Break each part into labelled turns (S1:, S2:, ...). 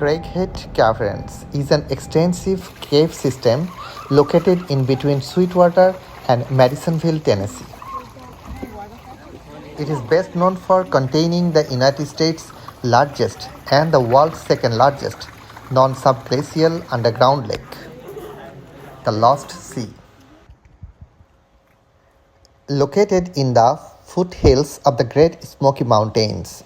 S1: Craighead Caverns is an extensive cave system located in between Sweetwater and Madisonville, Tennessee. It is best known for containing the United States' largest and the world's second largest non-subglacial underground lake, the Lost Sea. Located in the foothills of the Great Smoky Mountains,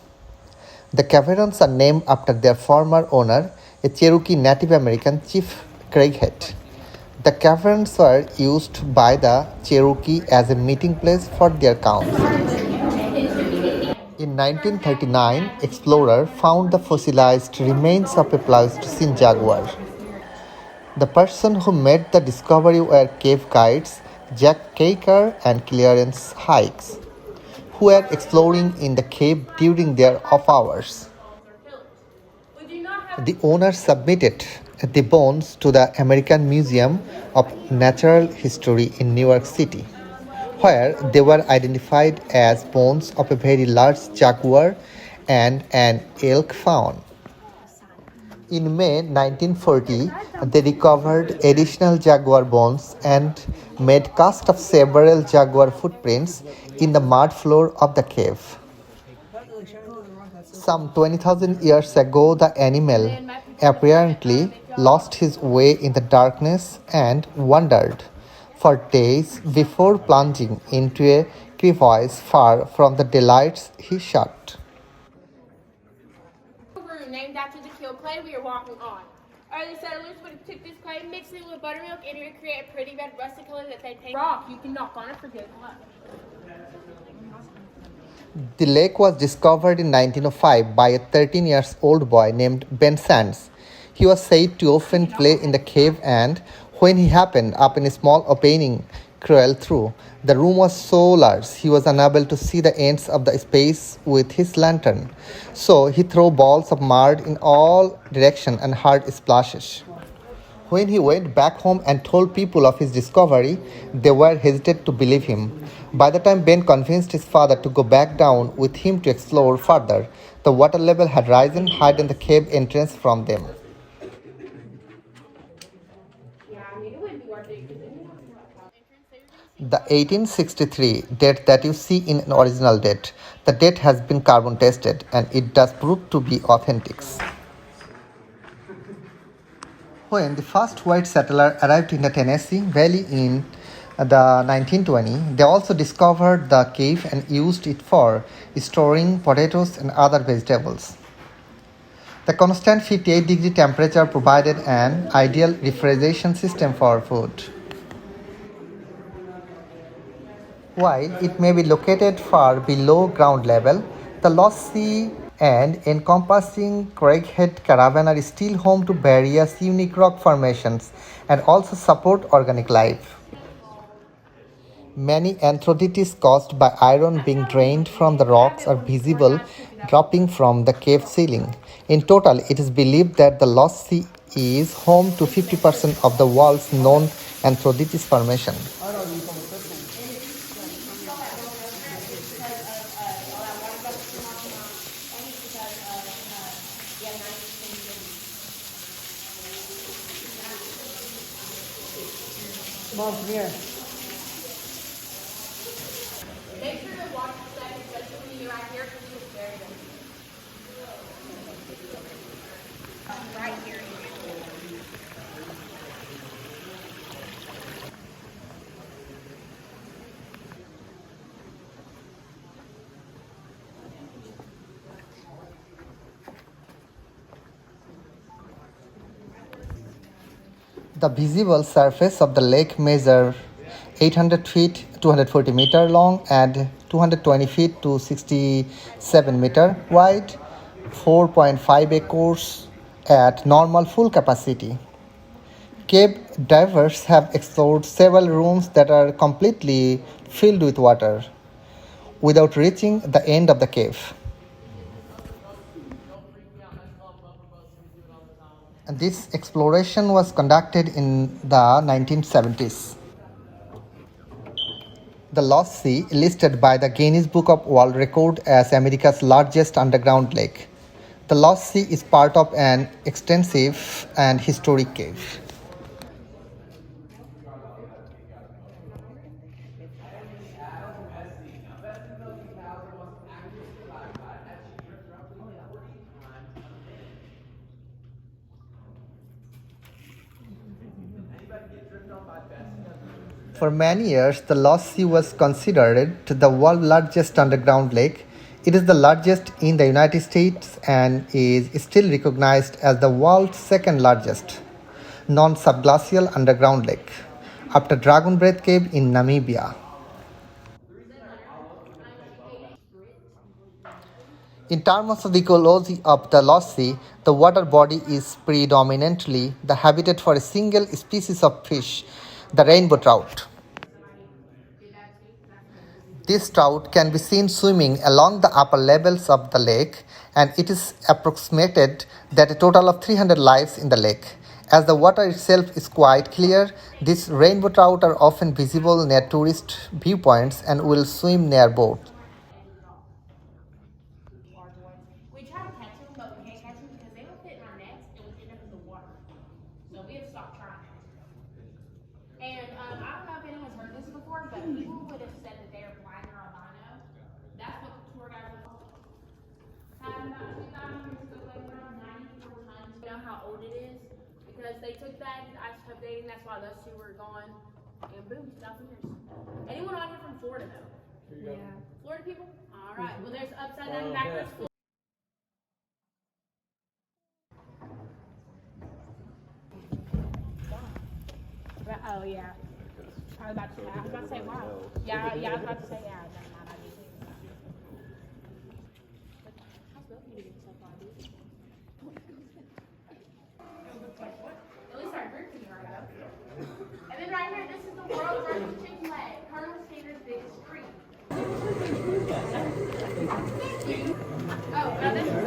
S1: the caverns are named after their former owner, a Cherokee Native American chief Craighead. The caverns were used by the Cherokee as a meeting place for their council. In 1939, explorers found the fossilized remains of a Pleistocene jaguar. The person who made the discovery were cave guides Jack Kaker and Clarence Hikes, who were exploring in the cave during their off hours. The owner submitted the bones to the American Museum of Natural History in New York City, where they were identified as bones of a very large jaguar and an elk fawn. In May 1940, they recovered additional jaguar bones and made casts of several jaguar footprints in the mud floor of the cave. Some 20,000 years ago, the animal apparently lost his way in the darkness and wandered for days before plunging into a crevice far from the delights he sought.
S2: Room named after the kill clay we are walking on. Early settlers would have took this clay, mixed it with buttermilk, and it would create a pretty red rusty color that they'd paint rock. You can knock on it for good luck.
S1: The lake was discovered in 1905 by a 13-year-old boy named Ben Sands. He was said to often play in the cave, and when he happened up in a small opening crawled through, the room was so large he was unable to see the ends of the space with his lantern. So he threw balls of mud in all directions and heard splashes. When he went back home and told people of his discovery, they were hesitant to believe him. By the time Ben convinced his father to go back down with him to explore further, the water level had risen, hiding the cave entrance from them. The 1863 date that you see in an original date, the date has been carbon tested and it does prove to be authentic. When the first white settler arrived in the Tennessee Valley in the 1920, they also discovered the cave and used it for storing potatoes and other vegetables. The constant 58-degree temperature provided an ideal refrigeration system for food. While it may be located far below ground level, the Lost Sea and encompassing Craighead Caravan are still home to various unique rock formations and also support organic life. Many anthropoids caused by iron being drained from the rocks are visible dropping from the cave ceiling. In total, it is believed that the Lost Sea is home to 50% of the world's known anthropoid formation.
S3: Mom, come here.
S2: Make sure to watch the step, especially when you're out here, because it's very good. Right here.
S1: The visible surface of the lake measures 800 feet 240 meter long and 220 feet to 67 meter wide, 4.5 acres at normal full capacity. Cave divers have explored several rooms that are completely filled with water without reaching the end of the cave. This exploration was conducted in the 1970s. The Lost Sea, listed by the Guinness Book of World Record as America's largest underground lake. The Lost Sea is part of an extensive and historic cave. For many years, the Lost Sea was considered the world's largest underground lake. It is the largest in the United States and is still recognized as the world's second largest non subglacial underground lake, after Dragon Breath Cave in Namibia. In terms of the ecology of the Lost Sea, the water body is predominantly the habitat for a single species of fish, the rainbow trout. This trout can be seen swimming along the upper levels of the lake, and it is approximated that a total of 300 lives in the lake. As the water itself is quite clear, these rainbow trout are often visible near tourist viewpoints and will swim near boats.
S2: We try to catch them, but we can't catch them because they don't fit in our nets and we end up in the water. So we have stopped trying. And I don't know if anyone's heard this before, but people would have said that they are blind or albino. That's what the tour guide was called. About 2,000 years ago, like around 94 tons. You know how old it is? Because they took that into ice dating, that's why those two were gone. And boom, 2,000 years. Anyone on here from Florida though? Yeah. Florida people? Alright, well there's upside down and backwards. Oh yeah. I was about to say wow. Yeah, I was about to say yeah. Never mind, I did. How's Bill gonna get so far, dude? At least our group can hurry up. And then right here, this is the world's largest chicken leg. Colonel Sanders' biggest tree. Oh, now this is